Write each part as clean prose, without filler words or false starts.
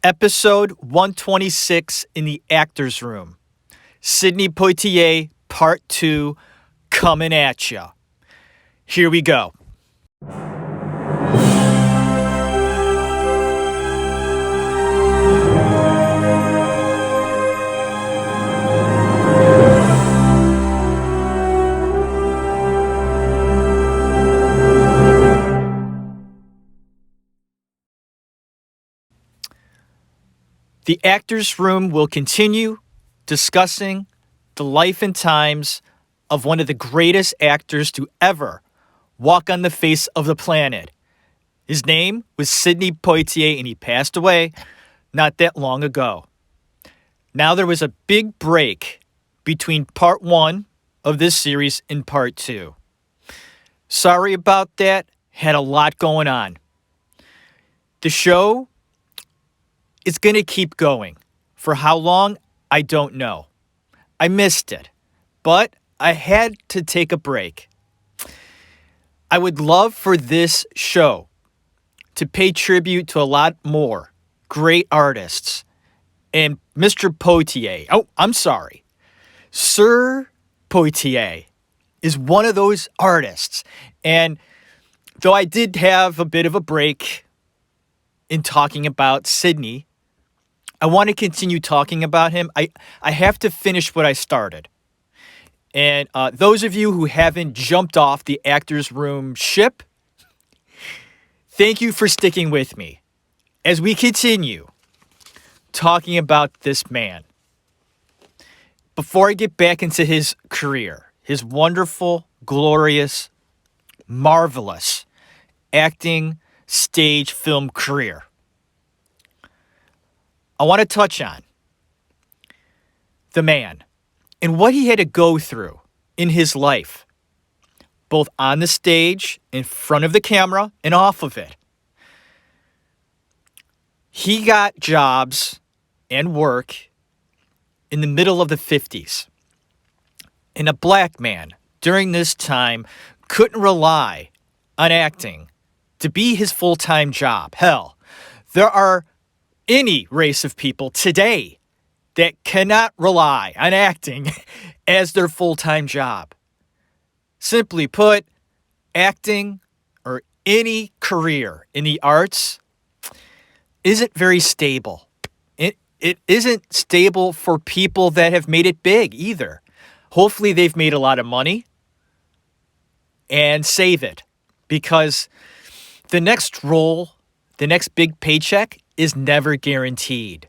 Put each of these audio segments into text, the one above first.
Episode 126 in the Actors Room. Sidney Poitier, Part 2, coming at ya. Here we go. The Actors Room will continue discussing the life and times of one of the greatest actors to ever walk on the face of the planet. His name was Sidney Poitier, and he passed away not that long ago. Now there was a big break between Part 1 of this series and Part 2. Sorry about that. Had a lot going on. The show is going to keep going. For how long, I don't know. I missed it, but I had to take a break. I would love for this show to pay tribute to a lot more great artists. And Mr. Poitier, Sir Poitier is one of those artists. And though I did have a bit of a break in talking about Sidney, I want to continue talking about him. I have to finish what I started. And those of you who haven't jumped off the Actors Room ship, thank you for sticking with me as we continue talking about this man. Before I get back into his career, his wonderful, glorious, marvelous acting, stage, film career, I want to touch on the man and what he had to go through in his life, both on the stage, in front of the camera, and off of it. He got jobs and work in the middle of the 50s. And a black man during this time couldn't rely on acting to be his full-time job. Hell, there are any race of people today that cannot rely on acting as their full-time job. Simply put, acting or any career in the arts isn't very stable. It isn't stable for people that have made it big either. Hopefully they've made a lot of money and save it, because the next role, the next big paycheck is never guaranteed.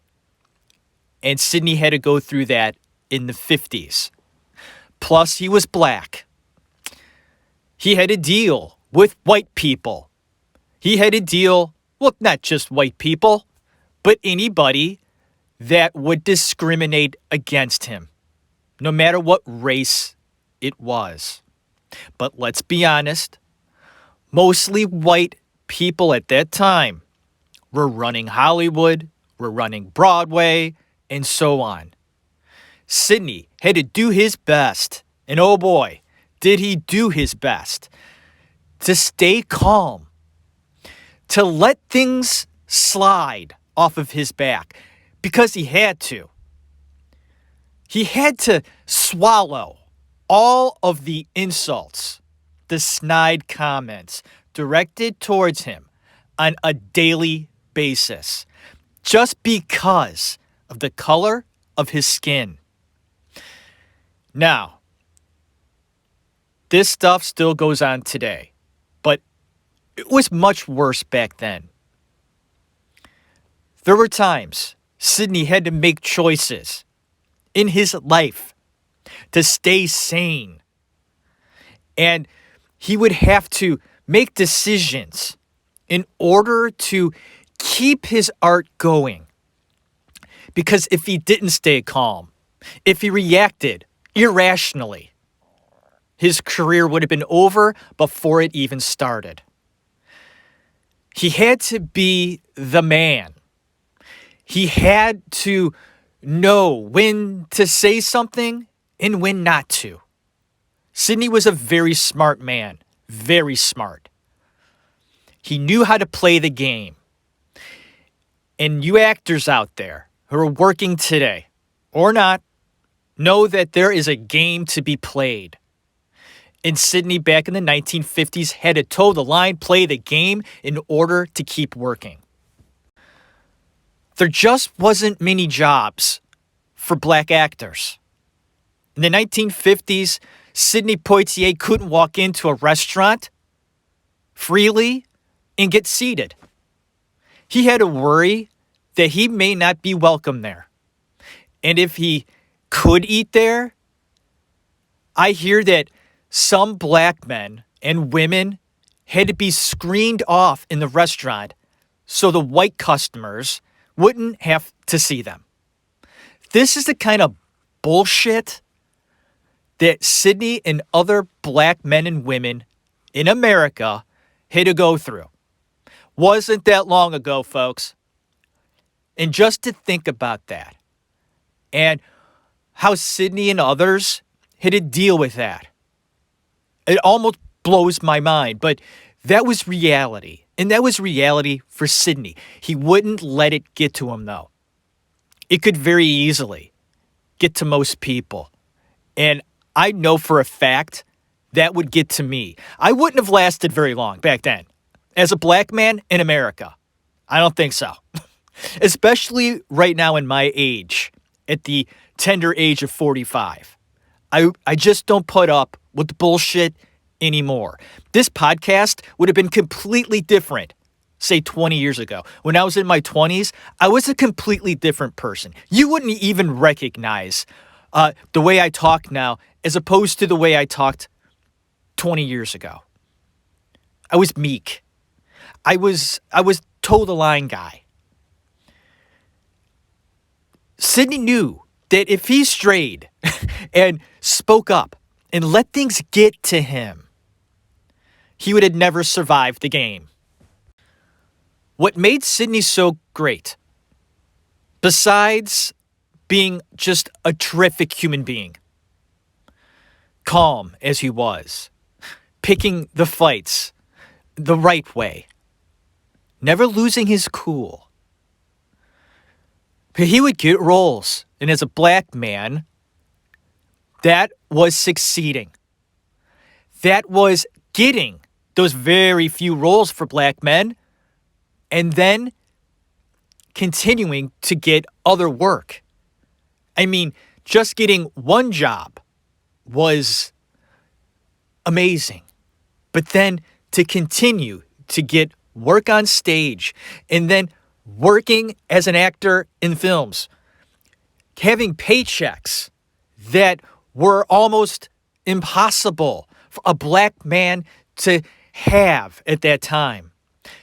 And Sidney had to go through that in the 50s. Plus, he was black. He had to deal with white people. He had to deal, well, not just white people, but anybody that would discriminate against him, no matter what race it was. But let's be honest, mostly white people at that time were running Hollywood, were running Broadway, and so on. Sidney had to do his best, and oh boy, did he do his best, to stay calm, to let things slide off of his back, because he had to. He had to swallow all of the insults, the snide comments directed towards him on a daily basis, just because of the color of his skin. Now, this stuff still goes on today, but it was much worse back then. There were times Sidney had to make choices in his life to stay sane. And he would have to make decisions in order to keep his art going. Because if he didn't stay calm, if he reacted irrationally, his career would have been over before it even started. He had to be the man. He had to know when to say something and when not to. Sidney was a very smart man, very smart. He knew how to play the game. And you actors out there who are working today, or not, know that there is a game to be played. And Sidney back in the 1950s had to toe the line, play the game in order to keep working. There just wasn't many jobs for black actors. In the 1950s, Sidney Poitier couldn't walk into a restaurant freely and get seated. He had to worry that he may not be welcome there. And if he could eat there, I hear that some black men and women had to be screened off in the restaurant so the white customers wouldn't have to see them. This is the kind of bullshit that Sidney and other black men and women in America had to go through. Wasn't that long ago, folks. And just to think about that and how Sidney and others had to deal with that, it almost blows my mind, but that was reality. And that was reality for Sidney. He wouldn't let it get to him, though. It could very easily get to most people. And I know for a fact that would get to me. I wouldn't have lasted very long back then as a black man in America. I don't think so. Especially right now in my age, at the tender age of 45. I just don't put up with the bullshit anymore. This podcast would have been completely different, say 20 years ago. When I was in my 20s, I was a completely different person. You wouldn't even recognize the way I talk now as opposed to the way I talked 20 years ago. I was meek. I was toe the line guy. Sidney knew that if he strayed and spoke up and let things get to him, he would have never survived the game. What made Sidney so great, besides being just a terrific human being, calm as he was, picking the fights the right way, never losing his cool, but he would get roles, and as a black man, that was succeeding. That was getting those very few roles for black men, and then continuing to get other work. I mean, just getting one job was amazing. But then to continue to get work on stage and then working as an actor in films, having paychecks that were almost impossible for a black man to have at that time.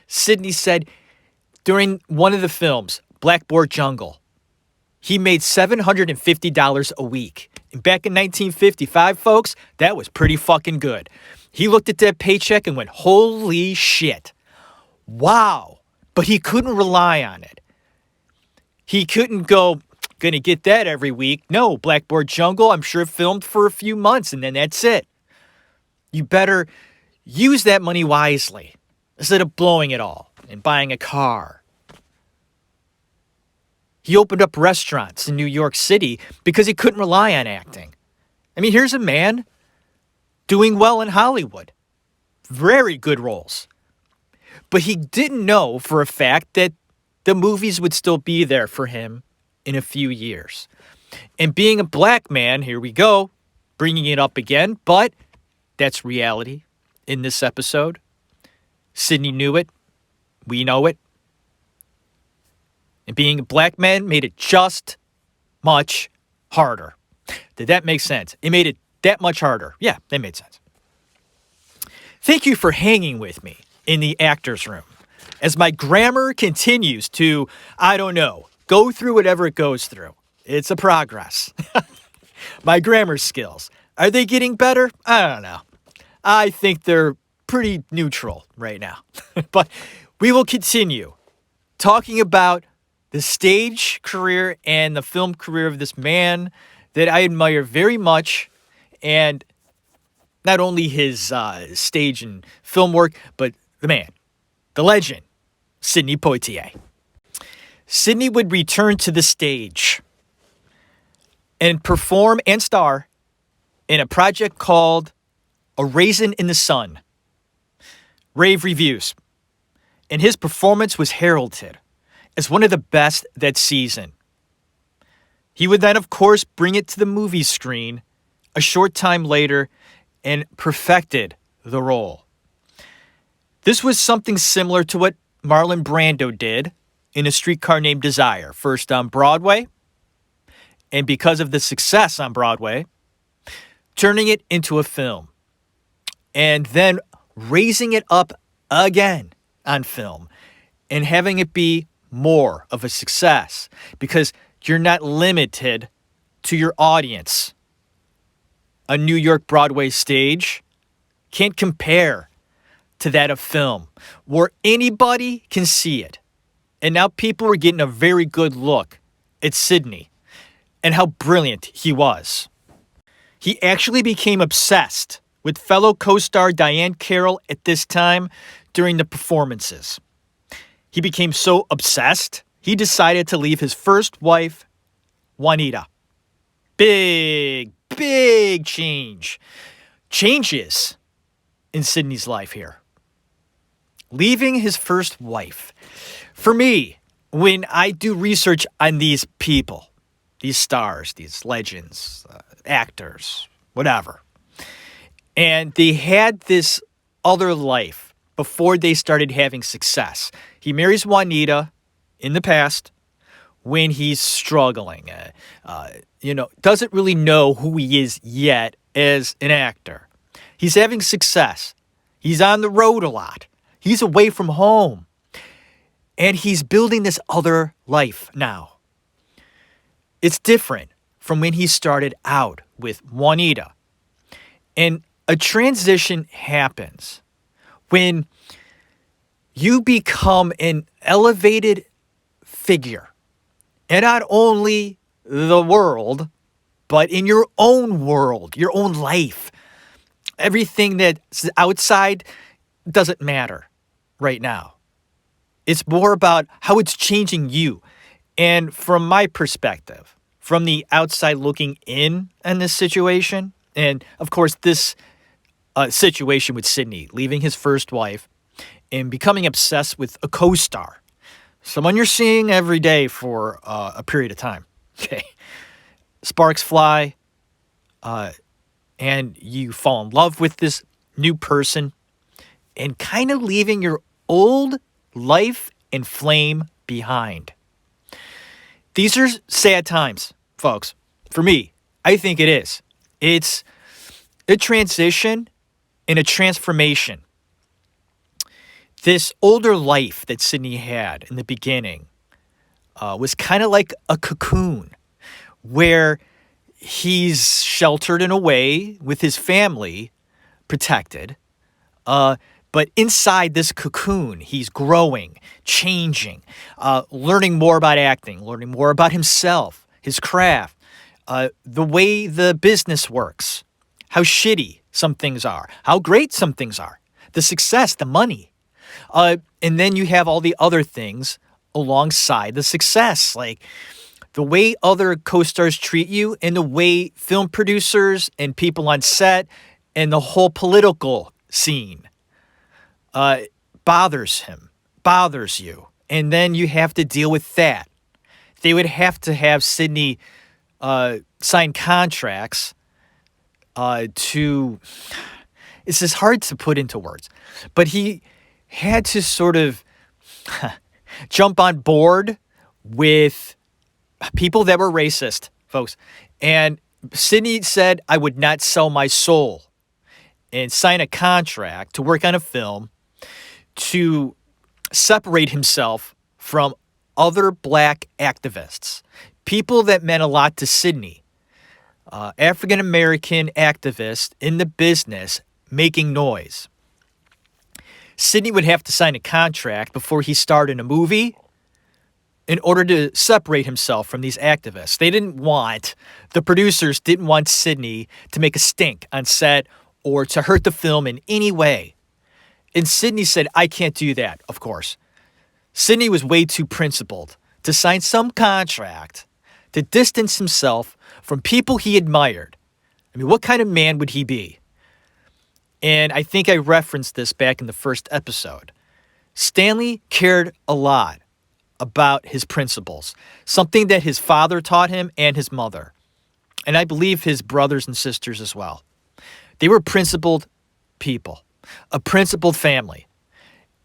Sidney said during one of the films, Blackboard Jungle, he made $750 a week. And back in 1955, folks, that was pretty fucking good. He looked at that paycheck and went, holy shit. Wow. But he couldn't rely on it. He couldn't go, gonna get that every week. No, Blackboard Jungle, I'm sure filmed for a few months and then that's it. You better use that money wisely instead of blowing it all and buying a car. He opened up restaurants in New York City because he couldn't rely on acting. I mean, here's a man doing well in Hollywood. Very good roles. But he didn't know for a fact that the movies would still be there for him in a few years. And being a black man, here we go, bringing it up again, but that's reality in this episode. Sidney knew it. We know it. And being a black man made it just much harder. Did that make sense? It made it that much harder. Yeah, that made sense. Thank you for hanging with me in the actor's room as my grammar continues to, I don't know, go through whatever it goes through. It's a progress. My grammar skills, are they getting better? I don't know. I think they're pretty neutral right now. But we will continue talking about the stage career and the film career of this man that I admire very much, and not only his stage and film work, but the man, the legend, Sidney Poitier. Sidney would return to the stage and perform and star in a project called A Raisin in the Sun. Rave reviews. And his performance was heralded as one of the best that season. He would then, of course, bring it to the movie screen a short time later and perfected the role. This was something similar to what Marlon Brando did in A Streetcar Named Desire, first on Broadway, and because of the success on Broadway, turning it into a film, and then raising it up again on film and having it be more of a success because you're not limited to your audience. A New York Broadway stage can't compare to that of film where anybody can see it. And now people were getting a very good look at Sidney and how brilliant he was. He actually became obsessed with fellow co-star Diane Carroll at this time during the performances. He became so obsessed, he decided to leave his first wife, Juanita. Big changes in Sidney's life here. Leaving his first wife. For me, when I do research on these people, these stars, these legends, actors, whatever, and they had this other life before they started having success. He marries Juanita in the past when he's struggling, doesn't really know who he is yet as an actor. He's having success. He's on the road a lot. He's away from home. And he's building this other life now. It's different from when he started out with Juanita. And a transition happens when you become an elevated figure. And not only the world, but in your own world, your own life. Everything that's outside doesn't matter right now. It's more about how it's changing you. And from my perspective, from the outside looking in on this situation, and of course this situation with Sidney, leaving his first wife and becoming obsessed with a co-star, someone you're seeing every day for a period of time. Okay, sparks fly, and you fall in love with this new person, and kind of leaving your old life and flame behind. These are sad times, folks. For me, I think it is. It's a transition and a transformation. This older life that Sidney had in the beginning was kind of like a cocoon where he's sheltered in a way with his family, protected. But inside this cocoon, he's growing, changing, learning more about acting, learning more about himself, his craft, the way the business works, how shitty some things are, how great some things are, the success, the money. And then you have all the other things alongside the success, like the way other co-stars treat you and the way film producers and people on set and the whole political scene bothers you. And then you have to deal with that. They would have to have Sidney sign contracts to... It's just hard to put into words. But he had to sort of jump on board with people that were racist, folks. And Sidney said, I would not sell my soul and sign a contract to work on a film to separate himself from other black activists, people that meant a lot to Sidney, African-American activists in the business making noise. Sidney would have to sign a contract before he starred in a movie in order to separate himself from these activists. The producers didn't want Sidney to make a stink on set or to hurt the film in any way. And Sidney said, I can't do that, of course. Sidney was way too principled to sign some contract to distance himself from people he admired. I mean, what kind of man would he be? And I think I referenced this back in the first episode. Stanley cared a lot about his principles, something that his father taught him and his mother, and I believe his brothers and sisters as well. They were principled people, a principled family.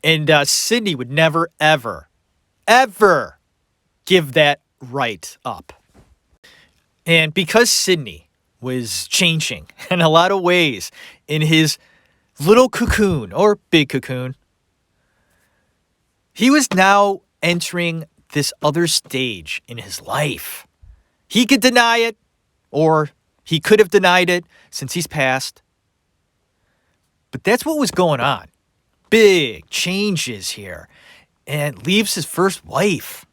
And Sidney would never, ever, ever give that right up. And because Sidney was changing in a lot of ways in his little cocoon or big cocoon, he was now entering this other stage in his life. He could deny it, or he could have denied it since he's passed. But that's what was going on. Big changes here. And leaves his first wife.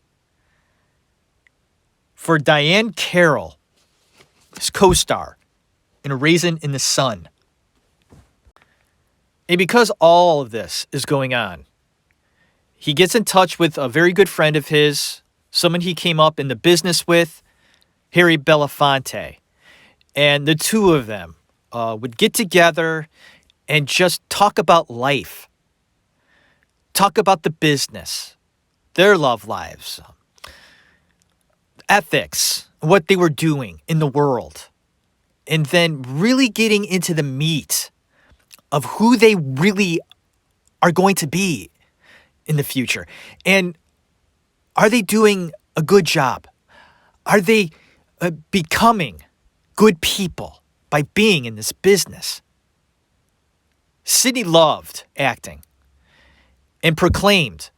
For Diane Carroll, his co-star in A Raisin in the Sun. And because all of this is going on, he gets in touch with a very good friend of his, someone he came up in the business with, Harry Belafonte. And the two of them would get together and just talk about life. Talk about the business, their love lives, ethics, what they were doing in the world. And then really getting into the meat of who they really are going to be in the future. And are they doing a good job? Are they becoming good people by being in this business? Sidney loved acting and proclaimed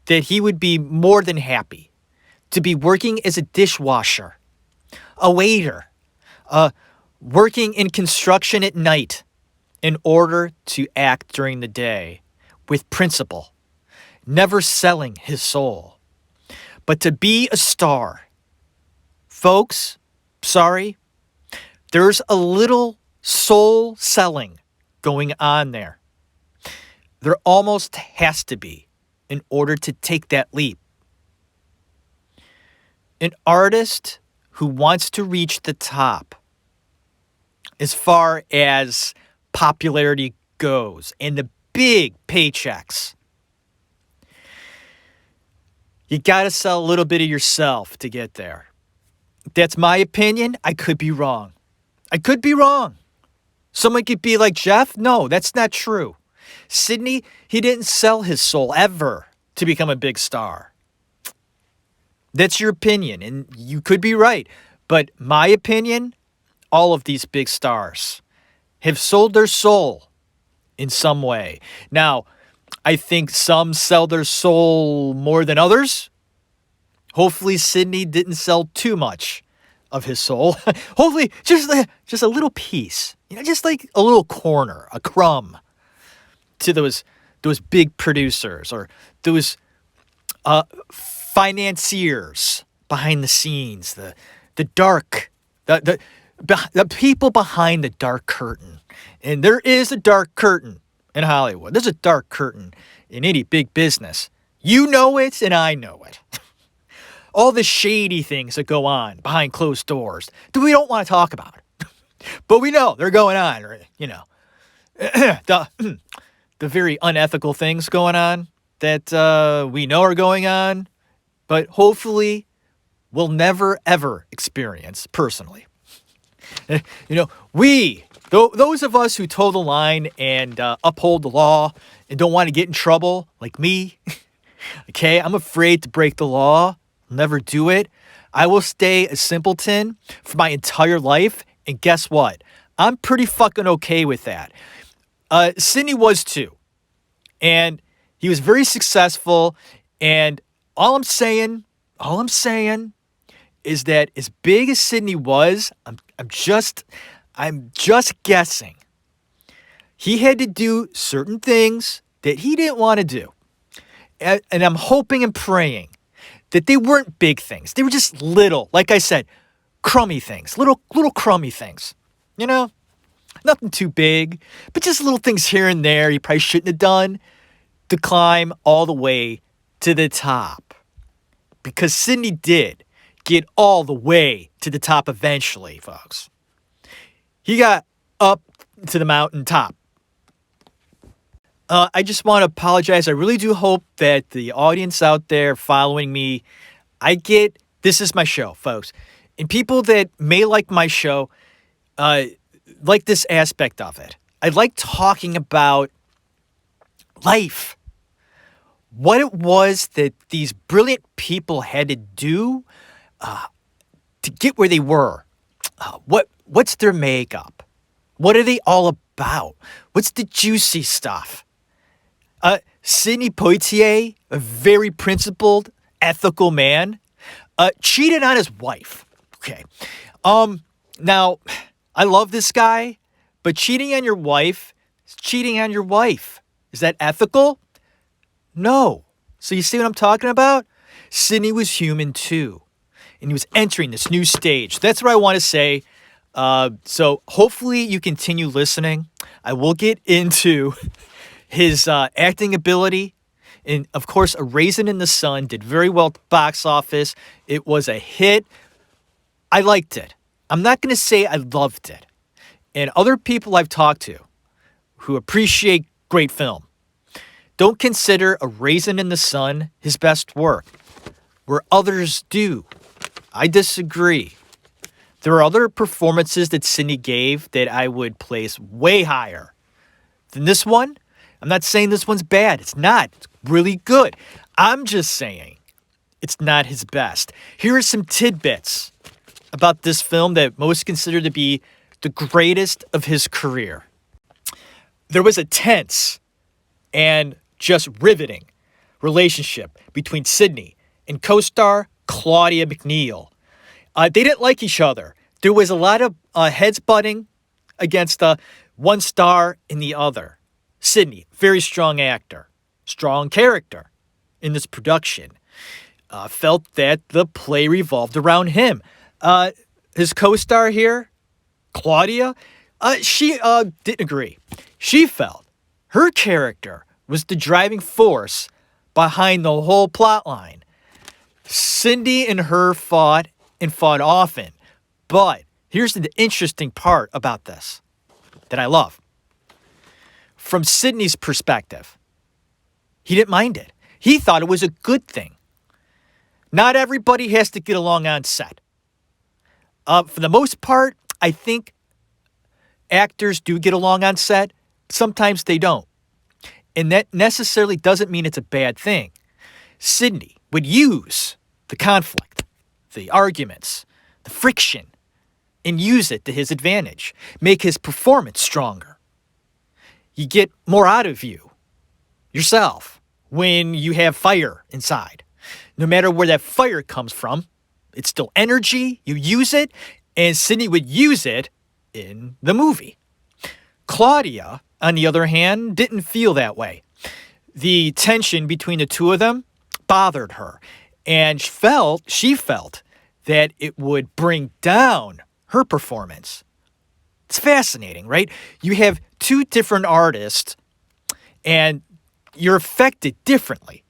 that he would be more than happy to be working as a dishwasher, a waiter, working in construction at night in order to act during the day with principle, never selling his soul. But to be a star, folks, sorry, there's a little soul selling going on there. There almost has to be in order to take that leap. An artist who wants to reach the top as far as popularity goes and the big paychecks, you got to sell a little bit of yourself to get there. That's my opinion. I could be wrong. Someone could be like, Jeff, no, that's not true. Sidney, he didn't sell his soul ever to become a big star. That's your opinion, and you could be right. But my opinion, all of these big stars have sold their soul in some way. Now, I think some sell their soul more than others. Hopefully, Sidney didn't sell too much of his soul. Hopefully, just a little piece. Just like a little corner, a crumb to those big producers or those financiers behind the scenes, the people behind the dark curtain. And there is a dark curtain in Hollywood. There's a dark curtain in any big business. You know it, and I know it. All the shady things that go on behind closed doors that we don't want to talk about. But we know they're going on, right? The very unethical things going on that we know are going on, but hopefully we'll never, ever experience personally. Those of us who toe the line and uphold the law and don't want to get in trouble, like me, okay, I'm afraid to break the law. I'll never do it. I will stay a simpleton for my entire life. And guess what? I'm pretty fucking okay with that. Sidney was too. And he was very successful. And all I'm saying is that as big as Sidney was, I'm just guessing. He had to do certain things that he didn't want to do. And I'm hoping and praying that they weren't big things. They were just little, like I said, crummy things, little crummy things. Nothing too big, but just little things here and there he probably shouldn't have done to climb all the way to the top. because Sidney did get all the way to the top eventually, folks. He got up to the mountaintop. I just want to apologize. I really do hope that the audience out there following me, this is my show, folks. And people that may like my show, like this aspect of it. I like talking about life. What it was that these brilliant people had to do to get where they were. What's their makeup? What are they all about? What's the juicy stuff? Sidney Poitier, a very principled, ethical man, cheated on his wife. Okay. Now, I love this guy, but cheating on your wife is cheating on your wife. Is that ethical? No. So you see what I'm talking about? Sidney was human too. And he was entering this new stage. That's what I want to say. So hopefully you continue listening. I will get into his acting ability. And of course, A Raisin in the Sun did very well at the box office. It was a hit. I liked it. I'm not going to say I loved it. And other people I've talked to who appreciate great film don't consider A Raisin in the Sun his best work, where others do. I disagree. There are other performances that Sidney gave that I would place way higher than this one. I'm not saying this one's bad. It's not. It's really good. I'm just saying it's not his best. Here are some tidbits about this film that most consider to be the greatest of his career. There was a tense and just riveting relationship between Sidney and co-star Claudia McNeil. They didn't like each other. There was a lot of heads butting against one star and the other. Sidney, very strong actor, strong character in this production, felt that the play revolved around him. His co-star here, Claudia, she didn't agree. She felt her character was the driving force behind the whole plot line. Cindy and her fought often. But here's the interesting part about this that I love. From Sidney's perspective, he didn't mind it. He thought it was a good thing. Not everybody has to get along on set. For the most part, I think actors do get along on set. Sometimes they don't. And that necessarily doesn't mean it's a bad thing. Sidney would use the conflict, the arguments, the friction, and use it to his advantage. Make his performance stronger. You get more out of yourself, when you have fire inside. No matter where that fire comes from, it's still energy. You use it, and Sidney would use it in the movie. Claudia, on the other hand, didn't feel that way. The tension between the two of them bothered her, and she felt that it would bring down her performance. It's fascinating, right? You have two different artists, and you're affected differently.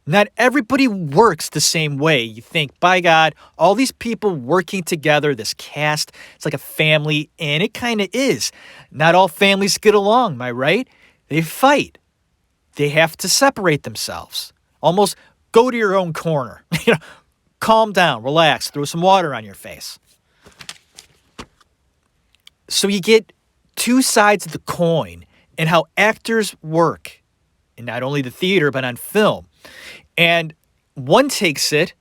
Not everybody works the same way. You think, by God, all these people working together, this cast, it's like a family, and it kind of is. Not all families get along, am I right? They fight. They have to separate themselves. Almost go to your own corner. Calm down, relax, throw some water on your face. So you get two sides of the coin and how actors work in not only the theater, but on film. And one takes it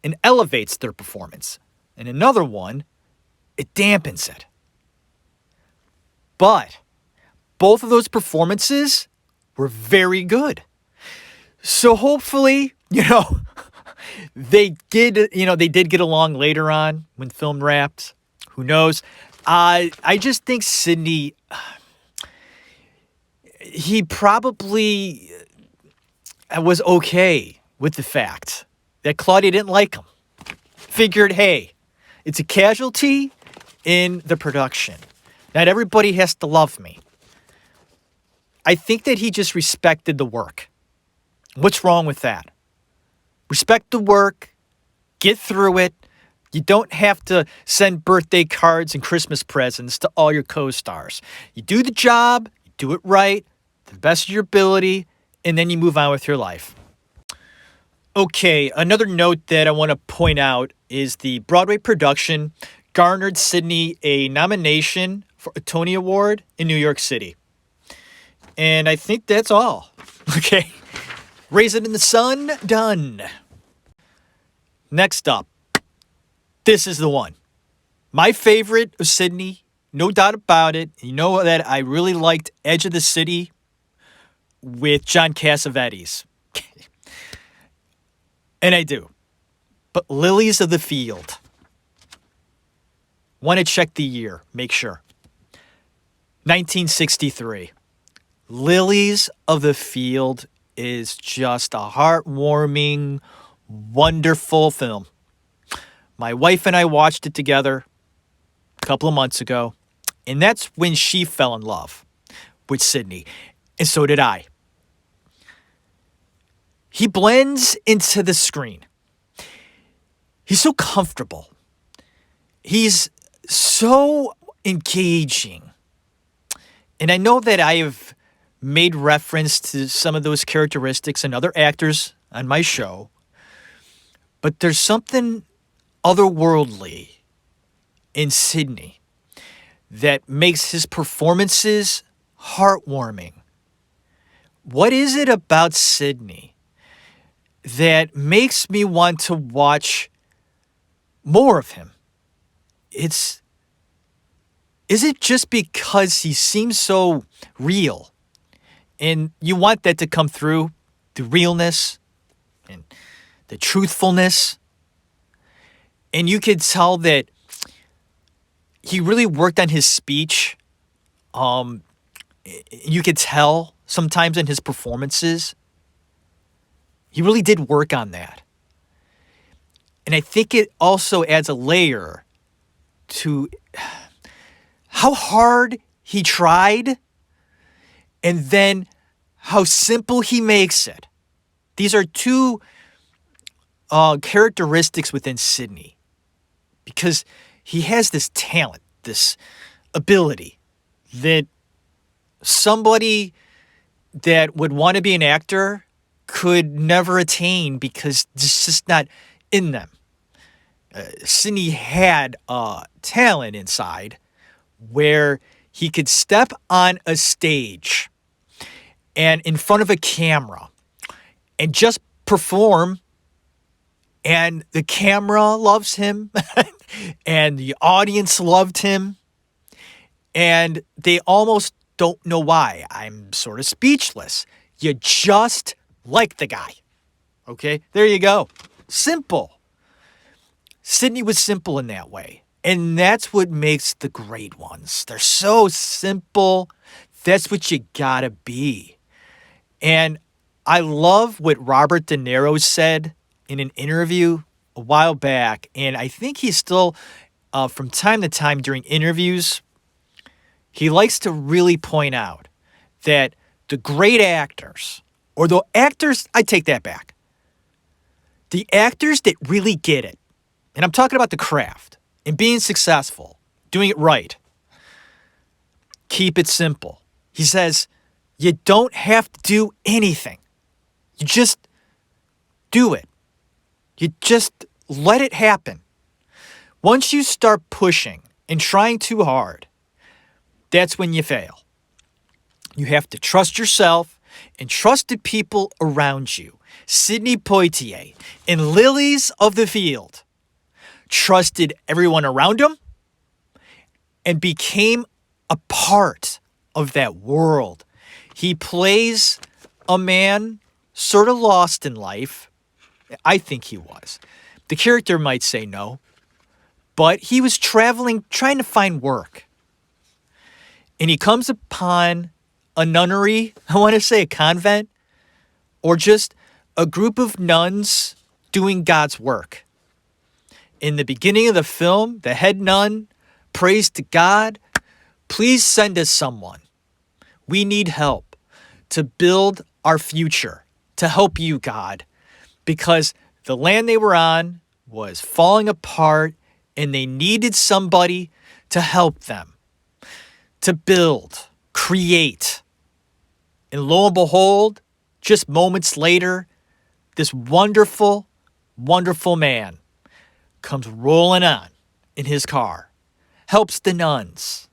and elevates their performance. And another one, it dampens it. But both of those performances were very good. So hopefully, they did get along later on when film wrapped. Who knows? I just think Sidney, he probably was okay with the fact that Claudia didn't like him. Figured, hey, it's a casualty in the production. Not everybody has to love me. I think that he just respected the work. What's wrong with that? Respect the work, get through it. You don't have to send birthday cards and Christmas presents to all your co-stars. You do the job, you do it right, to the best of your ability, and then you move on with your life. Okay, another note that I want to point out is the Broadway production garnered Sidney a nomination for a Tony Award in New York City. And I think that's all. Okay. Raisin in the Sun, done. Next up, this is the one. My favorite of Sidney, no doubt about it. You know that I really liked Edge of the City with John Cassavetes. And I do. But Lilies of the Field. Want to check the year, make sure. 1963. Lilies of the Field is just a heartwarming, wonderful film. My wife and I watched it together a couple of months ago, and that's when she fell in love with Sidney, and so did I. He blends into the screen. He's so comfortable. He's so engaging. And I know that I have made reference to some of those characteristics in other actors on my show, but there's something otherworldly in Sidney that makes his performances heartwarming. What is it about Sidney that makes me want to watch more of him? Is it just because he seems so real? And you want that to come through, the realness and the truthfulness. And you could tell that he really worked on his speech. You could tell sometimes in his performances. He really did work on that. And I think it also adds a layer to how hard he tried and then how simple he makes it. These are two characteristics within Sidney, because he has this talent, this ability that somebody that would want to be an actor could never attain because it's just not in them. Sidney had talent inside where he could step on a stage and in front of a camera and just perform, and the camera loves him and the audience loved him, and they almost don't know why. I'm sort of speechless. You just like the guy. Okay, there you go. Simple. Sidney was simple in that way. And that's what makes the great ones. They're so simple. That's what you gotta be. And I love what Robert De Niro said in an interview a while back. And I think he's still, from time to time during interviews, he likes to really point out that the great actors, or the actors, I take that back. The actors that really get it, and I'm talking about the craft and being successful, doing it right, keep it simple. He says, you don't have to do anything. You just do it. You just let it happen. Once you start pushing and trying too hard, that's when you fail. You have to trust yourself and trust the people around you. Sidney Poitier in Lilies of the Field trusted everyone around him and became a part of that world. He plays a man sort of lost in life. I think he was. The character might say no, but he was traveling, trying to find work. And he comes upon a nunnery, I want to say a convent, or just a group of nuns doing God's work. In the beginning of the film, the head nun prays to God, please send us someone. We need help to build our future, to help you, God, because The land they were on was falling apart, and they needed somebody to help them, to build, create. And lo and behold, just moments later, this wonderful, wonderful man comes rolling on in his car, helps the nuns.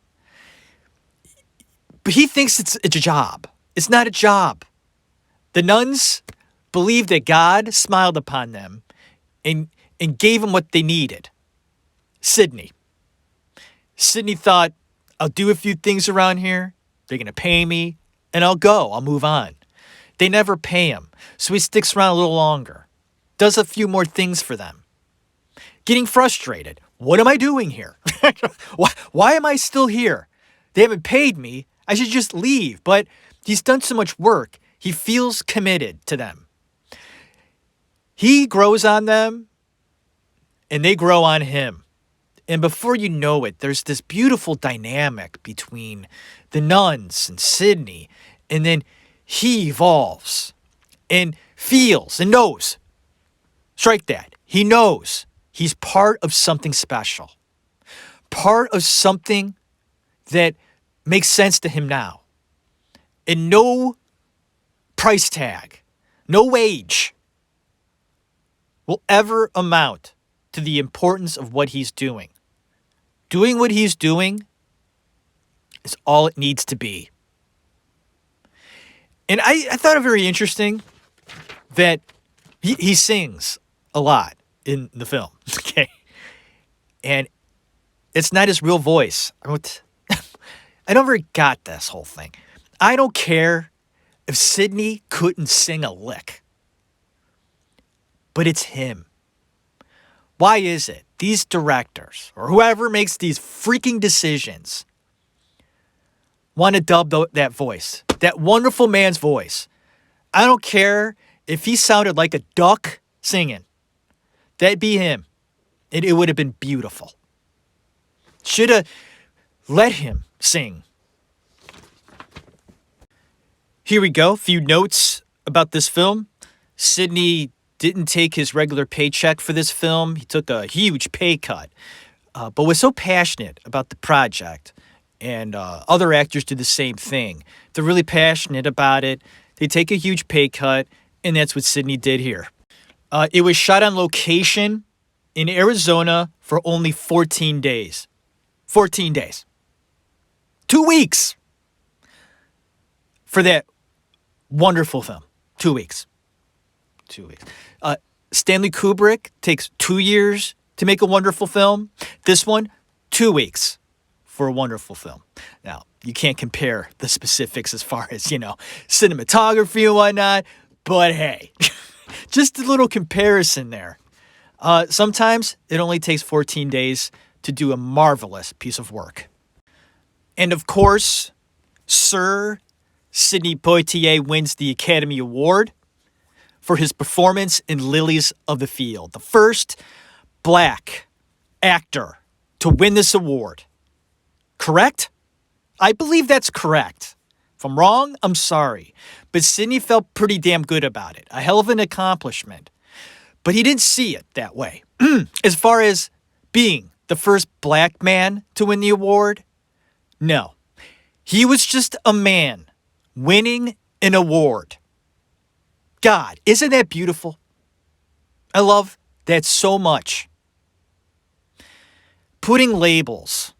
But he thinks it's a job. It's not a job. The nuns believed that God smiled upon them and gave them what they needed. Sidney. Sidney thought, I'll do a few things around here. They're going to pay me, and I'll go. I'll move on. They never pay him, so he sticks around a little longer. Does a few more things for them. Getting frustrated. What am I doing here? Why am I still here? They haven't paid me. I should just leave. But he's done so much work. He feels committed to them. He grows on them, and they grow on him. And before you know it, there's this beautiful dynamic between the nuns and Sidney. And then he evolves and feels and knows. Strike that. He knows he's part of something special. Part of something that makes sense to him now. And no price tag, no wage will ever amount to the importance of what he's doing. Doing what he's doing is all it needs to be. And I thought it very interesting that he sings a lot in the film. Okay. And it's not his real voice. I never got this whole thing. I don't care if Sidney couldn't sing a lick. But it's him. Why is it these directors or whoever makes these freaking decisions want to dub that voice, that wonderful man's voice? I don't care if he sounded like a duck singing. That'd be him. It would have been beautiful. Should have let him sing. Here we go. A few notes about this film. Sidney didn't take his regular paycheck for this film. He took a huge pay cut, but was so passionate about the project. And other actors do the same thing. They're really passionate about it. They take a huge pay cut, and that's what Sidney did here. It was shot on location in Arizona for only 14 days. 14 days. 2 weeks for that wonderful film. 2 weeks. 2 weeks. Stanley Kubrick takes 2 years to make a wonderful film. This one, 2 weeks for a wonderful film. Now, you can't compare the specifics as far as, cinematography and whatnot, but hey, just a little comparison there. Sometimes it only takes 14 days to do a marvelous piece of work. And of course, Sir Sidney Poitier wins the Academy Award for his performance in Lilies of the Field, the first black actor to win this award. Correct? I believe that's correct. If I'm wrong, I'm sorry. But Sidney felt pretty damn good about it. A hell of an accomplishment. But he didn't see it that way. As far as being the first black man to win the award, no. He was just a man winning an award. God, isn't that beautiful? I love that so much. Putting labels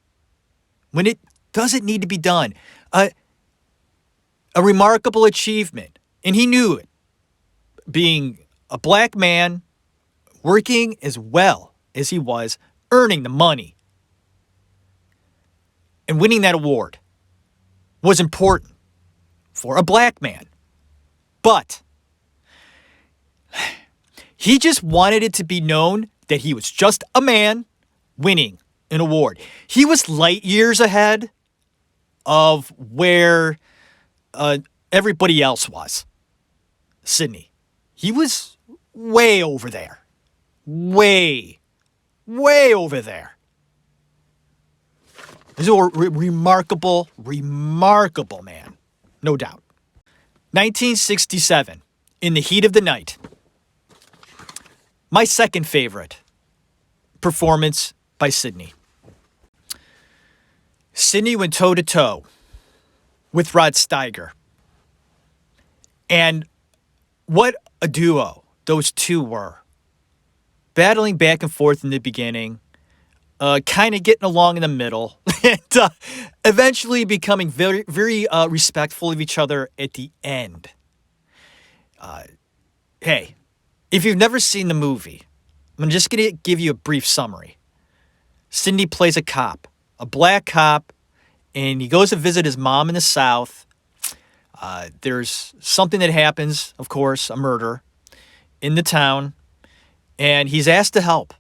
when it doesn't need to be done. A remarkable achievement. And he knew it. Being a black man, working as well as he was, earning the money, and winning that award was important for a black man. But he just wanted it to be known that he was just a man winning an award. He was light years ahead of where everybody else was. Sidney. He was way over there. Way over there. He's a remarkable man. No doubt. 1967, in the heat of the night, My second favorite performance by Sidney. Sidney went toe-to-toe with Rod Steiger. And what a duo those two were. Battling back and forth in the beginning, kind of getting along in the middle, and eventually becoming very, very respectful of each other at the end. Hey, if you've never seen the movie, I'm just going to give you a brief summary. Sidney plays a cop, a black cop, and he goes to visit his mom in the South. There's something that happens, of course, a murder in the town, and he's asked to help.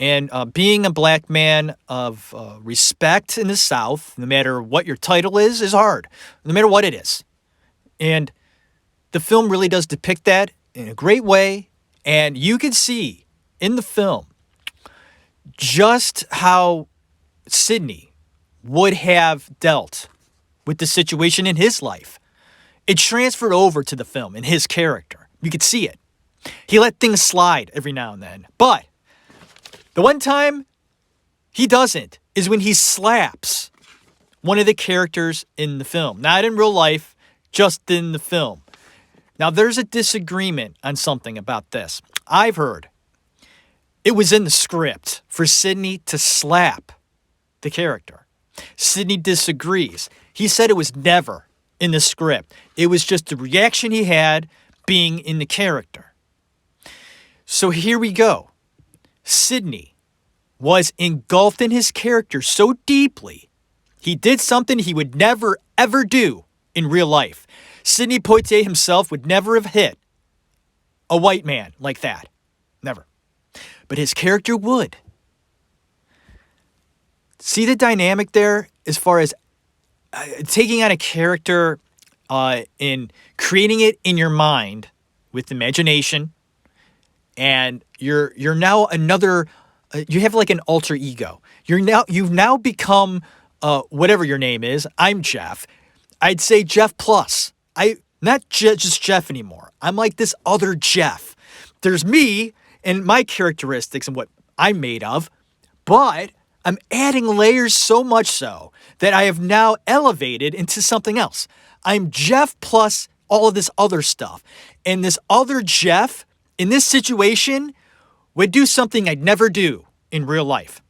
And being a black man of respect in the South, no matter what your title is hard, no matter what it is. And the film really does depict that in a great way, and you can see in the film just how Sidney would have dealt with the situation in his life. It transferred over to the film in his character. You could see it. He let things slide every now and then. But the one time he doesn't is when he slaps one of the characters in the film. Not in real life, just in the film. Now, there's a disagreement on something about this. I've heard it was in the script for Sidney to slap the character. Sidney disagrees. He said it was never in the script. It was just the reaction he had being in the character. So here we go. Sidney was engulfed in his character so deeply, he did something he would never, ever do in real life. Sidney Poitier himself would never have hit a white man like that. Never. But his character would. See the dynamic there as far as taking on a character and creating it in your mind with imagination, and you're now another. You have like an alter ego. You've now become whatever your name is. I'm Jeff. I'd say Jeff plus. Not just Jeff anymore. I'm like this other Jeff. There's me and my characteristics and what I'm made of, but I'm adding layers so much so that I have now elevated into something else. I'm Jeff plus all of this other stuff. And this other Jeff, in this situation, would do something I'd never do in real life.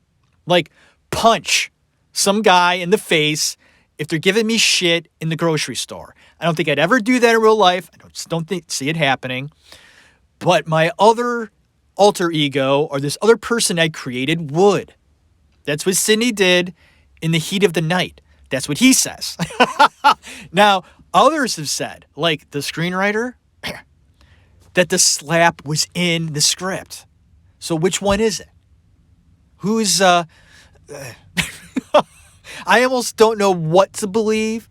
Like punch some guy in the face if they're giving me shit in the grocery store. I don't think I'd ever do that in real life. I just don't see it happening. But my other alter ego, or this other person I created, would. That's what Sidney did in the heat of the night. That's what he says. Now, others have said, like the screenwriter, that the slap was in the script. So which one is it? Who's, I almost don't know what to believe.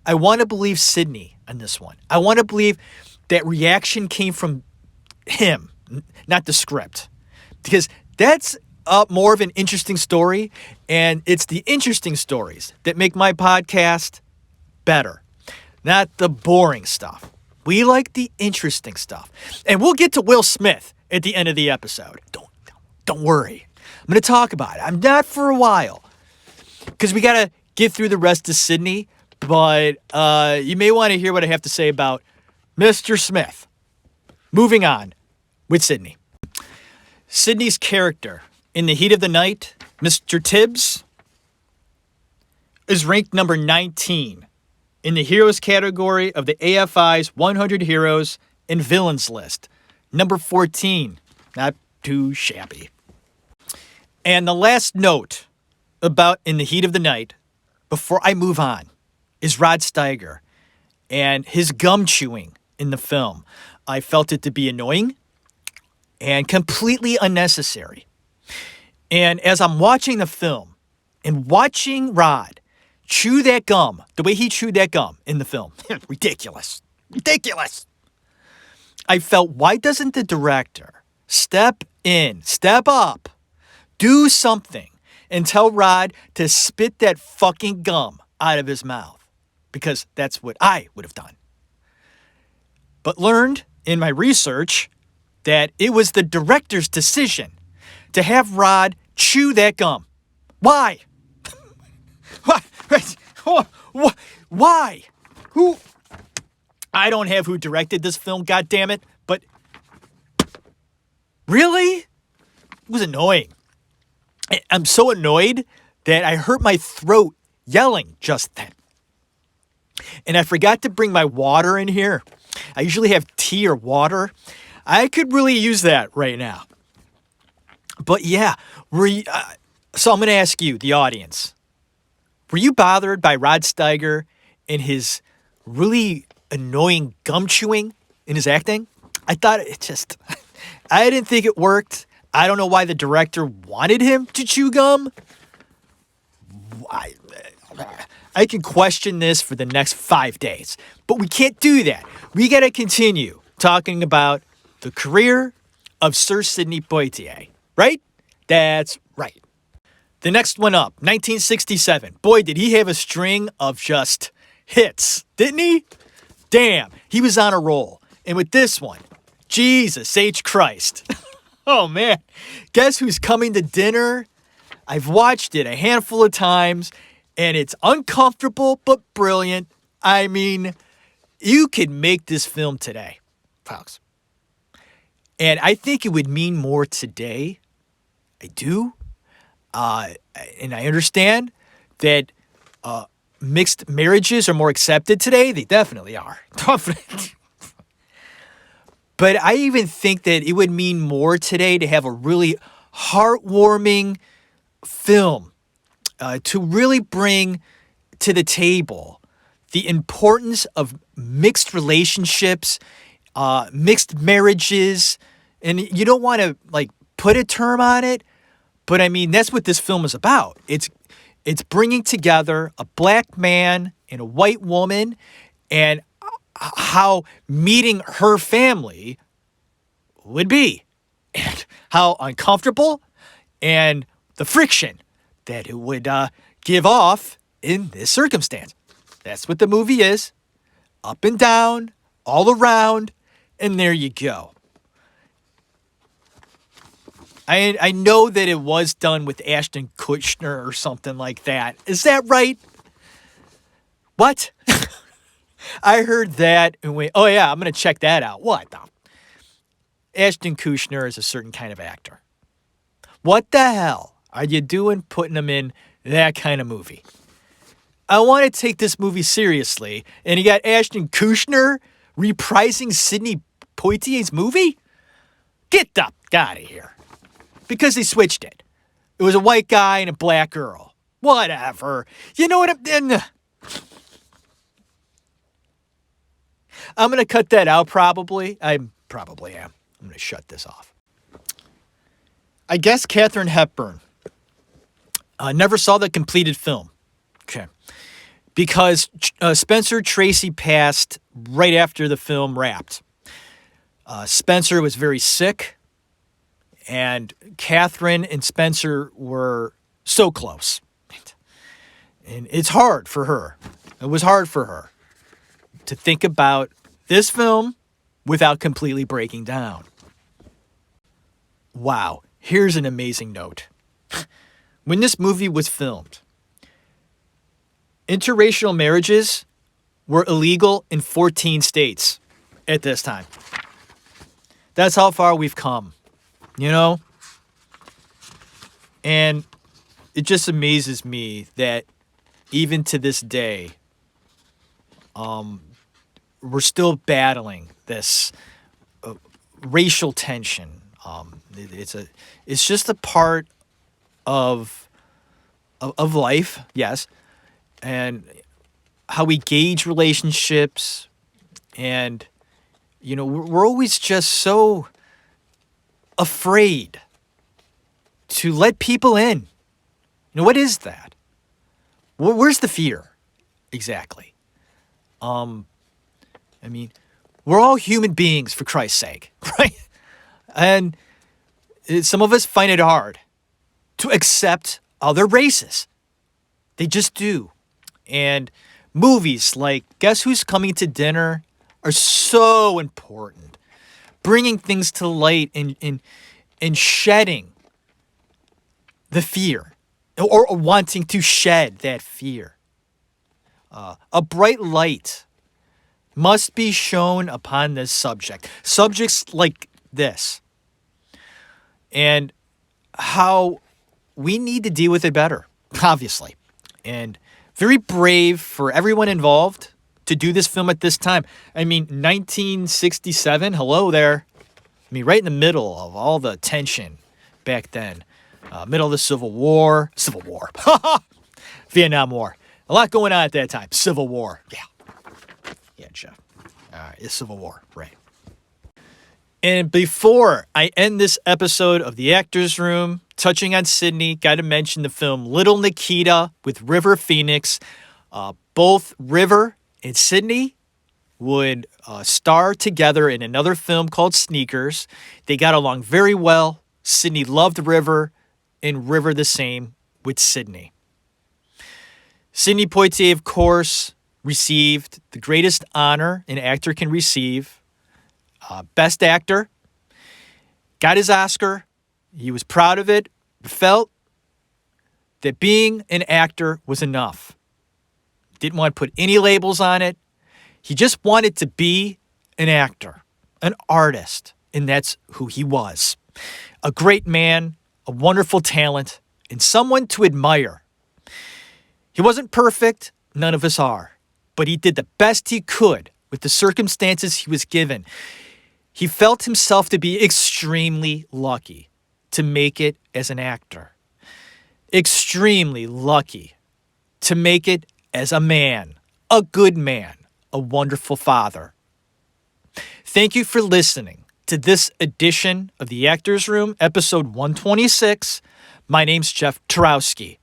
I want to believe Sidney on this one. I want to believe that reaction came from him, not the script. Because that's more of an interesting story, and it's the interesting stories that make my podcast better, not the boring stuff. We like the interesting stuff. And we'll get to Will Smith at the end of the episode. Don't worry. I'm going to talk about it. I'm not for a while, because we got to get through the rest of Sidney, but you may want to hear what I have to say about Mr. Smith. Moving on with Sidney. Sidney's character in the heat of the night, Mr. Tibbs, is ranked number 19 in the heroes category of the AFI's 100 heroes and villains list. Number 14, not too shabby. And the last note about In the Heat of the Night, before I move on, is Rod Steiger and his gum chewing in the film. I felt it to be annoying and completely unnecessary. And as I'm watching the film and watching Rod chew that gum, the way he chewed that gum in the film, ridiculous. I felt, why doesn't the director step in, step up, do something, and tell Rod to spit that fucking gum out of his mouth? Because that's what I would have done. But learned in my research that it was the director's decision to have Rod chew that gum. Why? Why? Why? Who? I don't have who directed this film, goddammit, but really? It was annoying. I'm so annoyed that I hurt my throat yelling just then. And I forgot to bring my water in here. I usually have tea or water. I could really use that right now. But yeah, so I'm going to ask you, the audience, were you bothered by Rod Steiger and his really annoying gum chewing in his acting? I thought I didn't think it worked. I don't know why the director wanted him to chew gum. I can question this for the next 5 days, but we can't do that. We got to continue talking about the career of Sir Sidney Poitier, right? That's right. The next one up, 1967. Boy, did he have a string of just hits, didn't he? Damn, he was on a roll. And with this one, Jesus H. Christ. Oh, man. Guess who's coming to dinner? I've watched it a handful of times, and it's uncomfortable but brilliant. I mean, you could make this film today, folks. And I think it would mean more today. I do. And I understand that mixed marriages are more accepted today. They definitely are. But I even think that it would mean more today to have a really heartwarming film to really bring to the table the importance of mixed relationships, mixed marriages. And you don't want to put a term on it, but I mean, that's what this film is about. It's bringing together a black man and a white woman, and how meeting her family would be, and how uncomfortable and the friction that it would give off in this circumstance. That's what the movie is. Up and down, all around, and there you go. I know that it was done with Ashton Kutcher or something like that. Is that right? What? I heard that and went, oh yeah, I'm going to check that out. What the? Ashton Kutcher is a certain kind of actor. What the hell are you doing putting him in that kind of movie? I want to take this movie seriously, and you got Ashton Kutcher reprising Sidney Poitier's movie? Get the out of here. Because they switched it. It was a white guy and a black girl. Whatever. You know what I'm going to cut that out probably. I probably am. I'm going to shut this off. I guess Katharine Hepburn never saw the completed film. Okay. Because Spencer Tracy passed right after the film wrapped. Spencer was very sick. And Katharine and Spencer were so close. And it's hard for her. It was hard for her to think about this film without completely breaking down. Wow, here's an amazing note. When this movie was filmed, interracial marriages were illegal in 14 states at this time. That's how far we've come. You know? And it just amazes me that even to this day, we're still battling this racial tension. It's just a part of life, yes, and how we gauge relationships, and we're always just so afraid to let people in. What is that? Where's the fear exactly? I mean, we're all human beings, for Christ's sake, right? And some of us find it hard to accept other races. They just do. And movies like Guess Who's Coming to Dinner are so important. bringing things to light and shedding the fear or wanting to shed that fear. A bright light must be shown upon this subject. Subjects like this. And how we need to deal with it better, obviously. And very brave for everyone involved to do this film at this time. I mean, 1967, hello there. I mean, right in the middle of all the tension back then. Middle of the Civil War. Vietnam War. A lot going on at that time. Civil War. Yeah, Jeff. It's Civil War, right. And before I end this episode of The Actors Room, touching on Sidney, got to mention the film Little Nikita with River Phoenix. Both River and Sidney would star together in another film called Sneakers. They got along very well. Sidney loved River, and River the same with Sidney. Sidney Poitier, of course, received the greatest honor an actor can receive. Best Actor. Got his Oscar. He was proud of it. Felt that being an actor was enough. Didn't want to put any labels on it. He just wanted to be an actor, an artist, and that's who he was. A great man, a wonderful talent, and someone to admire. He wasn't perfect, none of us are, but he did the best he could with the circumstances he was given. He felt himself to be extremely lucky to make it as an actor. Extremely lucky to make it as a man, a good man, a wonderful father. Thank you for listening to this edition of The Actors Room, episode 126. My name's Jeff Tarowski.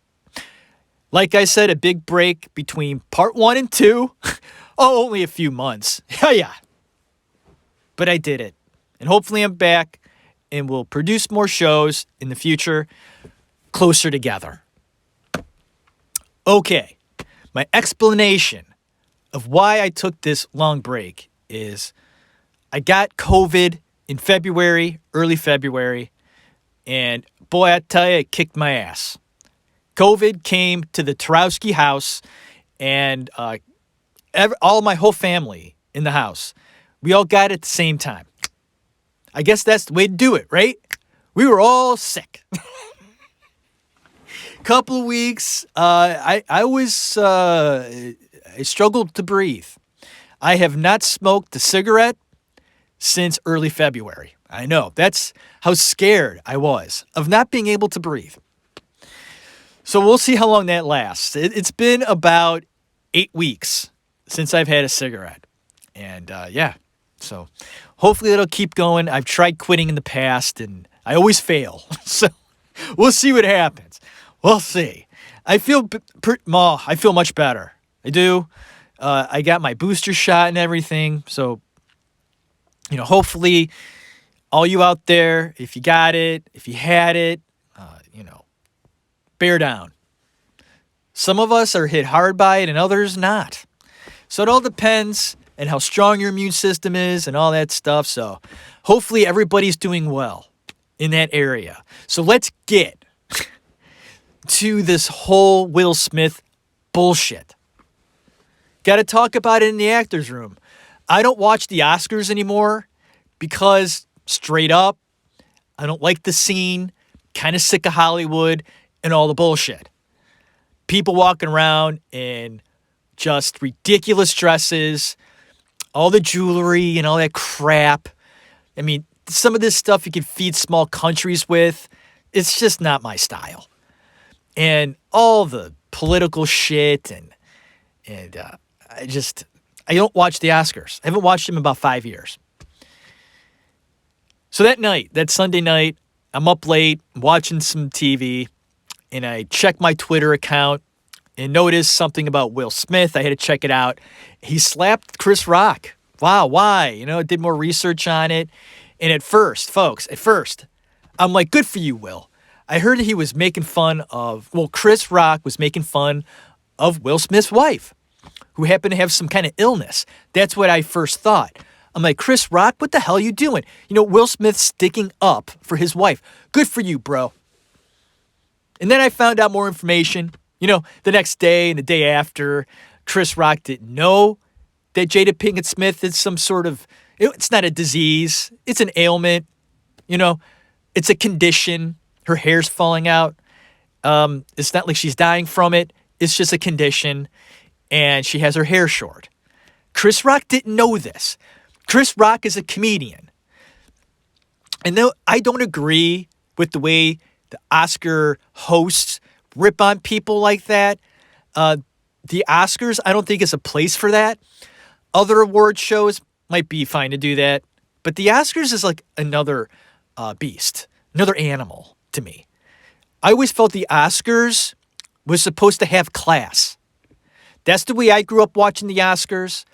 Like I said, a big break between part 1 and 2. Oh, only a few months. Yeah. But I did it. And hopefully I'm back and we'll produce more shows in the future closer together. Okay. My explanation of why I took this long break is I got COVID in February, early February, and boy, I tell you, it kicked my ass. COVID came to the Tarowski house, and all my whole family in the house, we all got it at the same time. I guess that's the way to do it, right? We were all sick. Couple of weeks, I struggled to breathe. I have not smoked a cigarette since early February. I know, that's how scared I was of not being able to breathe. So we'll see how long that lasts. It's been about 8 weeks since I've had a cigarette. And so hopefully it'll keep going. I've tried quitting in the past and I always fail. So we'll see what happens. We'll see. I feel much better. I do. I got my booster shot and everything. So, hopefully all you out there, if you got it, if you had it, bear down. Some of us are hit hard by it and others not. So it all depends on how strong your immune system is and all that stuff. So hopefully everybody's doing well in that area. So let's get to this whole Will Smith bullshit. Got to talk about it in the actors room. I don't watch the Oscars anymore because, straight up, I don't like the scene, kind of sick of Hollywood and all the bullshit. People walking around in just ridiculous dresses, all the jewelry and all that crap. I mean, some of this stuff you can feed small countries with. It's just not my style. And all the political shit and I don't watch the Oscars. I haven't watched them in about 5 years. So that Sunday night, I'm up late watching some TV, and I check my Twitter account and noticed something about Will Smith. I had to check it out. He slapped Chris Rock. Wow, why? Did more research on it. And at first, I'm like, good for you, Will. I heard he was making fun of, Chris Rock was making fun of Will Smith's wife, who happened to have some kind of illness. That's what I first thought. I'm like, Chris Rock, what the hell are you doing? Will Smith sticking up for his wife. Good for you, bro. And then I found out more information. The next day and the day after, Chris Rock didn't know that Jada Pinkett Smith is some sort of, it's not a disease. It's an ailment. It's a condition. Her hair's falling out. It's not like she's dying from it. It's just a condition. And she has her hair short. Chris Rock didn't know this. Chris Rock is a comedian. And though I don't agree with the way the Oscar hosts rip on people like that, the Oscars, I don't think is a place for that. Other award shows might be fine to do that. But the Oscars is like another beast, another animal to me. I always felt the Oscars was supposed to have class. That's the way I grew up watching the Oscars,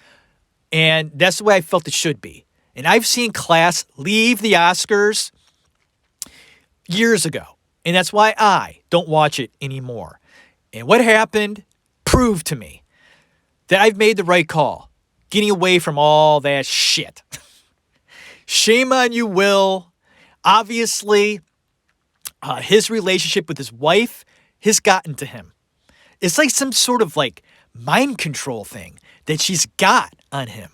and that's the way I felt it should be. And I've seen class leave the Oscars years ago, and that's why I don't watch it anymore. And what happened proved to me that I've made the right call, getting away from all that shit. Shame on you, Will. Obviously, his relationship with his wife has gotten to him. It's like some sort of mind control thing that she's got on him.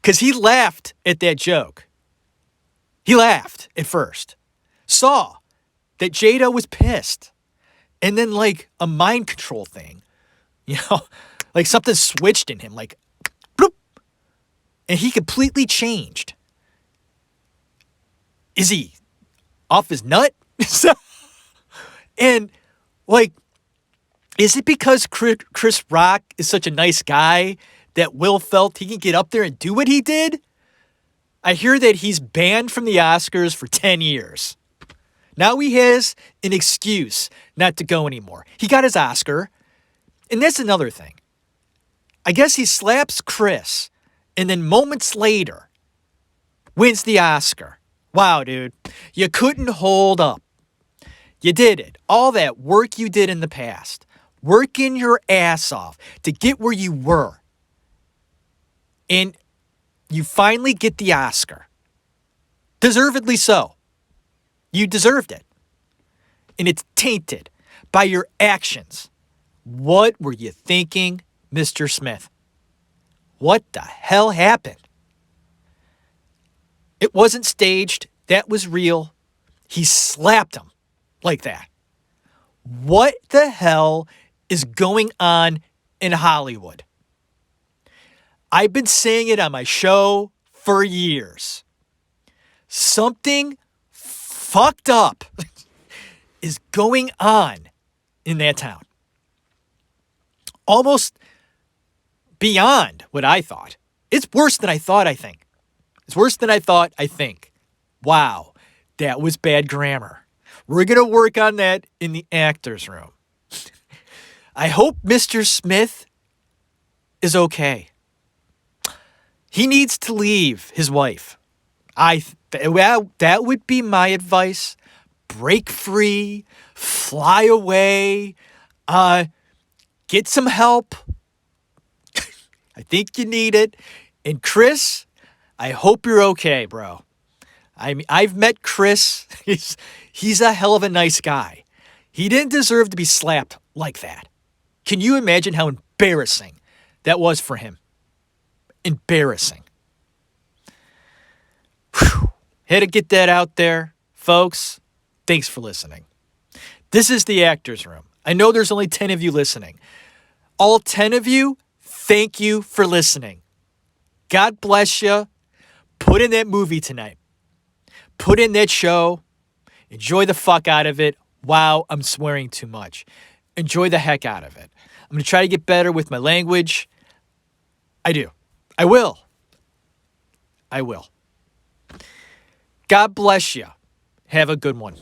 Because he laughed at that joke. He laughed at first. Saw that Jada was pissed. And then a mind control thing. Something switched in him. Bloop. And he completely changed. Is he off his nut? And is it because Chris Rock is such a nice guy that Will felt he can get up there and do what he did? I hear that he's banned from the Oscars for 10 years. Now he has an excuse not to go anymore. He got his Oscar. And that's another thing. I guess he slaps Chris and then moments later wins the Oscar. Wow, dude. You couldn't hold up. You did it. All that work you did in the past. Working your ass off to get where you were. And you finally get the Oscar. Deservedly so. You deserved it. And it's tainted by your actions. What were you thinking, Mr. Smith? What the hell happened? It wasn't staged. That was real. He slapped him like that. What the hell is going on in Hollywood? I've been saying it on my show for years. Something fucked up is going on in that town. Almost beyond what I thought. It's worse than I thought, I think. It's worse than I thought, I think. Wow, that was bad grammar. We're going to work on that in the actor's room. I hope Mr. Smith is okay. He needs to leave his wife. That would be my advice. Break free, fly away, get some help. I think you need it. And Chris, I hope you're okay, bro. I've met Chris. He's a hell of a nice guy. He didn't deserve to be slapped like that. Can you imagine how embarrassing that was for him? Embarrassing. Whew. Had to get that out there, folks. Thanks for listening. This is the Actors Room. I know there's only 10 of you listening. All 10 of you, thank you for listening. God bless you. Put in that movie tonight. Put in that show. Enjoy the fuck out of it. Wow, I'm swearing too much. Enjoy the heck out of it. I'm going to try to get better with my language. I do. I will. God bless you. Have a good one.